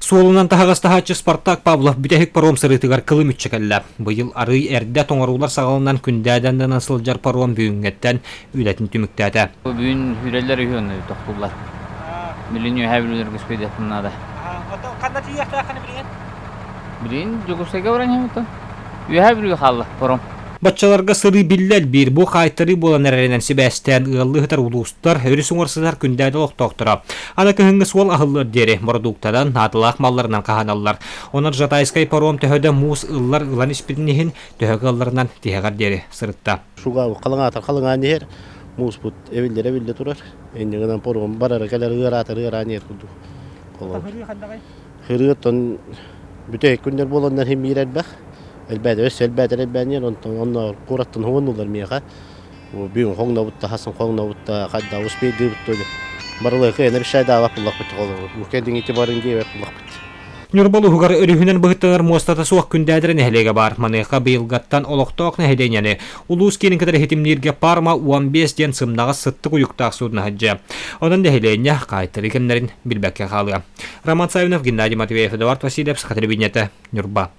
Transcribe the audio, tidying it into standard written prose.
Суолунан таһаҕас таһааччы Спартак Павлов бутэһик паром сырыытыгар кылы мүччү кэллэ. Быйыл арыый эрдэ тоҥоруулар саҕаланан Күндээдэ сылдьар паром бүгүннэттэн үлэтин түмүктээтэ. Бүгүн үлэлэрин тохтоттулар. Билинью хавлулар господинада. Кандай тияхта ханы билген? Билин жогусайга баран хэмтэ. Юхавлу халла паром. Баччаларга сырыы биллэ элбиир бу хаайтарыы буолан эрэринэн сибэстэн ыаллыһытар улуустар өрүсүңорсызар Күндээдэ олохтоохтора. Ана кыһыҥҥы суол аһыллар диэри мордуктадан наатылаах малларынан каһаналлар. Онон Жатайскай паром төһөдө муус ыллар ылан испитинниһин төһөгө ылларынан тиһэгар диэри сырытта. Шуга калыңаатар диэр муус бут эвилле турар. Эндигенен паром барары келер ыаратыр нет кулду. Хырыттан бүтэһик күндер буоланнар химмирер бах. Элбэдэ элбэдэн онно кураттан хуоннулар миэха. Бүгүн хоңнабытта хасын хоңнабытта кадда успейди бүттө. Барылы кенер шайда алапыллак бит голу. Мукедин итибарын дебек буллак бит. Ньурба луһугар өрүһүнэн быһыттыгар муостата суох күндээдэрин эхлеге бар. Маныха быйылгаттан олохтоох нэһэдэняны. Улуус кенин кытары хитимнирге парма 15 ден сымнагас сытты куюктаах судна хаджа. Онон дэһэлээньэ хаайтарыы кэннерин билбэкке хаалыга. Роман Савинов, Геннадий Матвеев, Эдуард Васильев, Телевидение Ньурба.